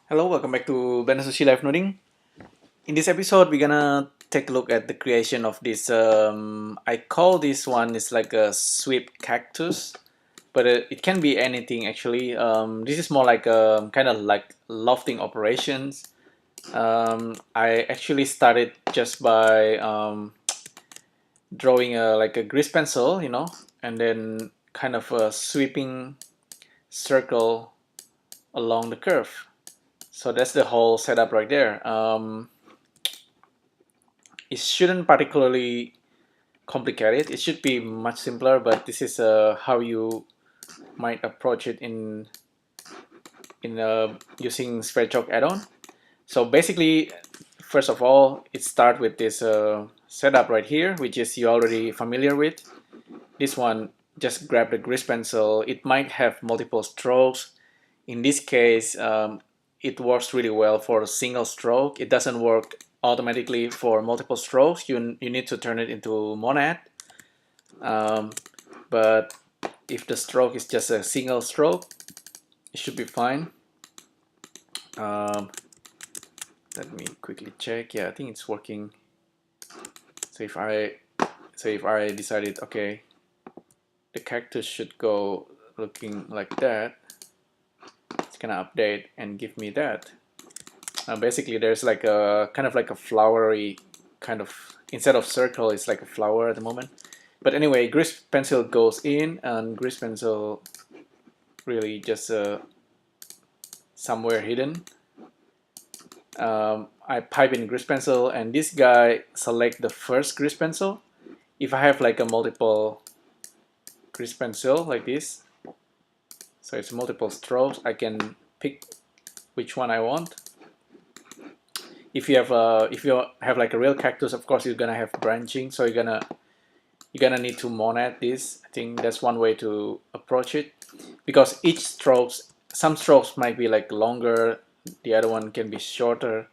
Hello, welcome back to Banasushi Live Noding. In this episode, we're gonna take a look at the creation of this. I call this one is like a sweep cactus, but it can be anything actually. This is more like a kind of like lofting operations. I actually started just by drawing like a grease pencil, and then kind of a sweeping circle along the curve. So that's the whole setup right there. It shouldn't particularly complicated. It should be much simpler, but this is how you might approach it in using Sverchok Add-On. So basically, first of all, it starts with this setup right here, which is you already familiar with. This one, just grab the grease pencil. It might have multiple strokes. In this case, it works really well for a single stroke. It doesn't work automatically for multiple strokes. You need to turn it into monad. But if the stroke is just a single stroke, it should be fine. Let me quickly check. Yeah, I think it's working. So if I decided, okay, the cactus should go looking like that, it's gonna update and give me that. Basically, there's like a kind of like a flowery kind of, instead of circle, it's like a flower at the moment. But anyway, grease pencil goes in, and grease pencil really just somewhere hidden. I pipe in grease pencil, and this guy select the first grease pencil. If I have like a multiple grease pencil like this, so it's multiple strokes, I can pick which one I want. If you have like a real cactus, of course you're gonna have branching, so you're gonna need to monad this. I think that's one way to approach it, because each strokes, some strokes might be like longer, the other one can be shorter,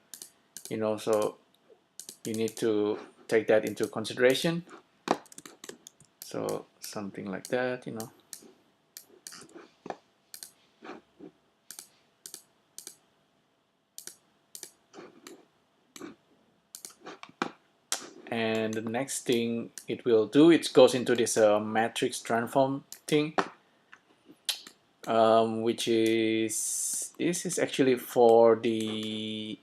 so you need to take that into consideration. So something like that. And the next thing it will do, it goes into this matrix transform thing, which is, this is actually for the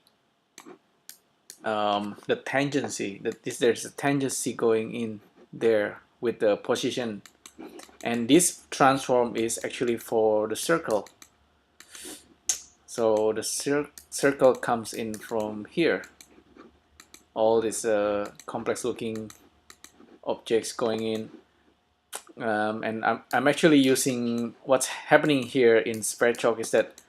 tangency. There's a tangency going in there with the position, and this transform is actually for the circle. So the circle comes in from here. All these complex looking objects going in, and I'm actually using, what's happening here in Sverchok is that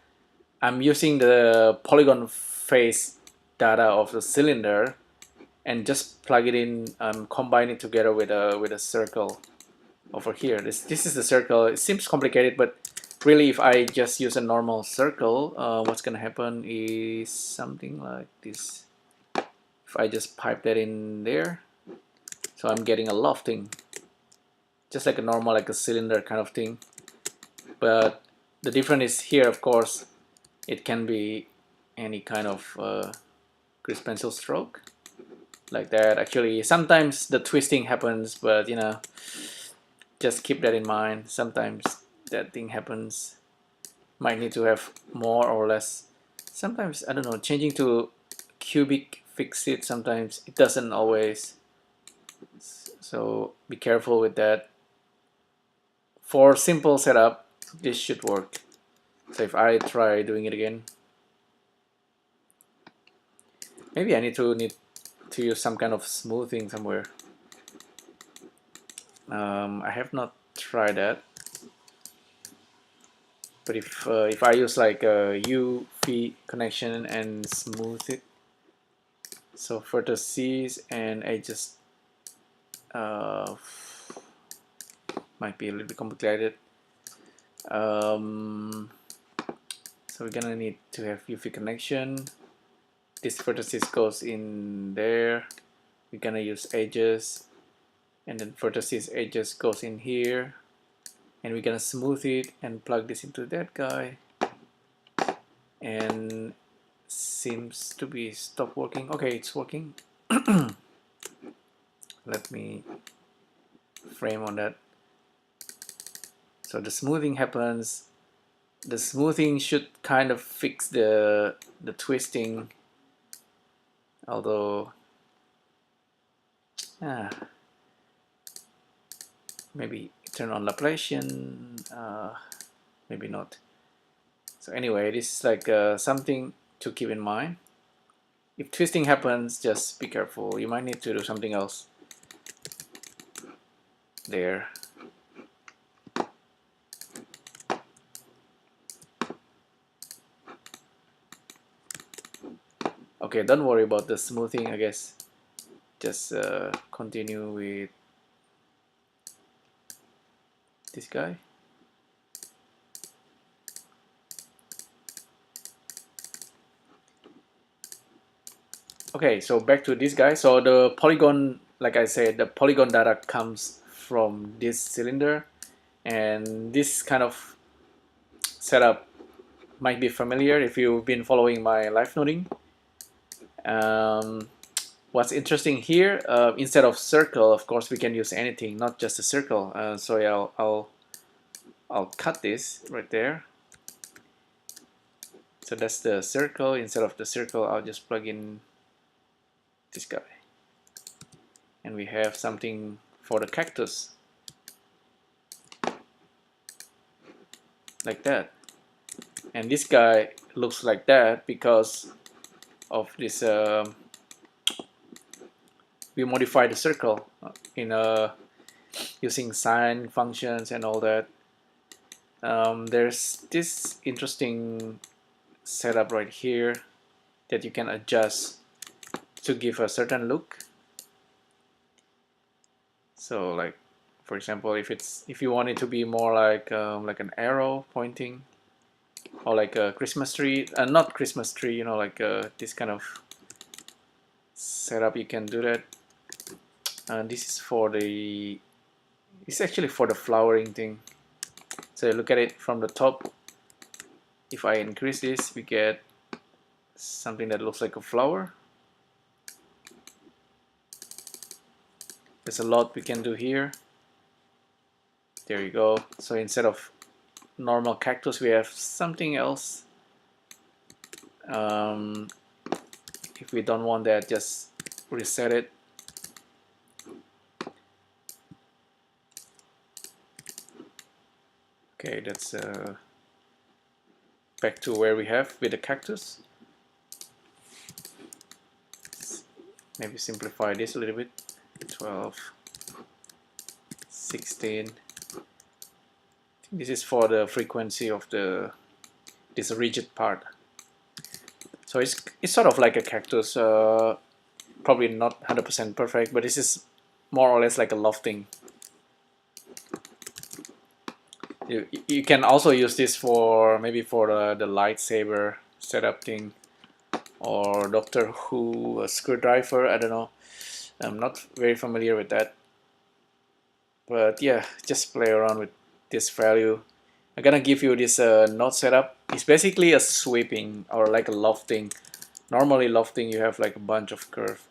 I'm using the polygon face data of the cylinder and just plug it in, combine it together with a circle over here. This is the circle. It seems complicated, but really, if I just use a normal circle, what's gonna happen is something like this. If I just pipe that in there, so I'm getting a lofting, just like a normal, like a cylinder kind of thing. But the difference is here, of course, it can be any kind of grease pencil stroke like that. Actually, sometimes the twisting happens, but just keep that in mind. Sometimes that thing happens. Might need to have more or less. Sometimes, I don't know, changing to cubic fixed, sometimes it doesn't always. So be careful with that. For simple setup, this should work. So if I try doing it again, maybe I need to use some kind of smoothing somewhere. I have not tried that, but if I use like a UV connection and smooth it, so vertices and edges might be a little bit complicated. So we're gonna need to have UV connection. This vertices goes in there. We're gonna use edges, and then vertices edges goes in here, and we're gonna smooth it and plug this into that guy. And seems to be stopped working. Okay, it's working. Let me frame on that. So the smoothing happens. The smoothing should kind of fix the twisting, although maybe turn on Laplacian, maybe not. So anyway, this is like something to keep in mind. If twisting happens, just be careful. You might need to do something else there. Okay, don't worry about the smoothing, I guess. Just continue with this guy. Okay, so back to this guy. So the polygon, like I said, the polygon data comes from this cylinder, and this kind of setup might be familiar if you've been following my live noding. What's interesting here, instead of circle, of course, we can use anything, not just a circle. So yeah, I'll cut this right there. So that's the circle. Instead of the circle, I'll just plug in this guy. And we have something for the cactus. Like that. And this guy looks like that because of this, we modify the circle in using sine functions and all that. There's this interesting setup right here that you can adjust to give a certain look. So like, for example, if you want it to be more like an arrow pointing, or like a Christmas tree, not Christmas tree, you know, like this kind of setup, you can do that. This is for the, it's actually for the flowering thing. So look at it from the top. If I increase this, we get something that looks like a flower. There's a lot we can do here. There you go. So instead of normal cactus, we have something else. If we don't want that, just reset it. Okay, that's back to where we have with the cactus. Maybe simplify this a little bit. 12, 16. This is for the frequency of this rigid part. So it's sort of like a cactus, probably not 100% perfect, but this is more or less like a lofting. You can also use this for maybe for the lightsaber setup thing, or Doctor Who screwdriver. I don't know. I'm not very familiar with that. But yeah, just play around with this value. I'm gonna give you this node setup. It's basically a sweeping or like a lofting. Normally lofting, you have like a bunch of curve.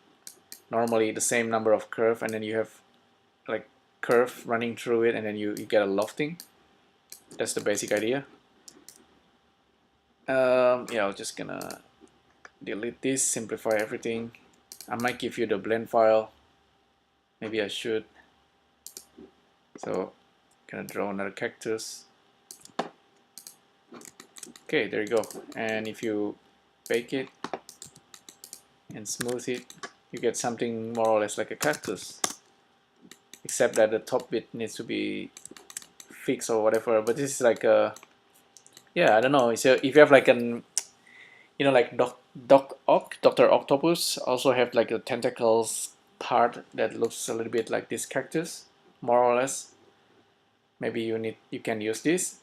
Normally the same number of curve, and then you have like curve running through it, and then you get a lofting. That's the basic idea. Yeah, I'm just gonna delete this, simplify everything. I might give you the blend file. Maybe I should. So, gonna draw another cactus. Okay, there you go. And if you bake it and smooth it, you get something more or less like a cactus. Except that the top bit needs to be fixed or whatever. But this is like a, yeah, I don't know. So if you have like an, you know, like Dr. Octopus also have like a tentacles part that looks a little bit like this cactus, more or less. Maybe you can use this.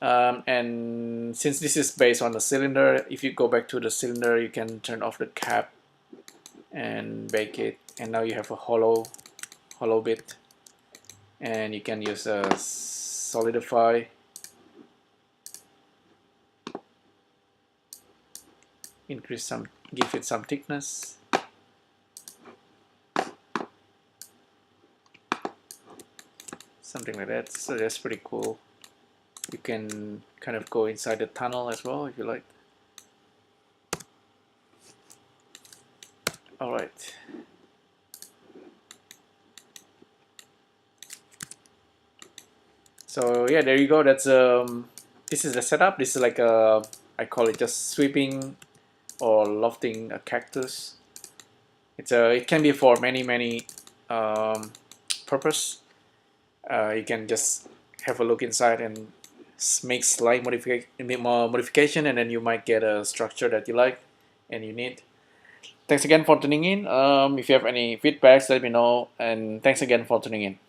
And since this is based on the cylinder, if you go back to the cylinder, you can turn off the cap and bake it, and now you have a hollow bit, and you can use a solidify. increase some, give it some thickness. Something like that. So that's pretty cool. You can kind of go inside the tunnel as well if you like. All right. So yeah, there you go. That's this is the setup. This is like a, I call it just sweeping or lofting a cactus. It can be for many purpose. You can just have a look inside and make slight modification, and then you might get a structure that you like and you need. Thanks again for tuning in. If you have any feedbacks, let me know, and thanks again for tuning in.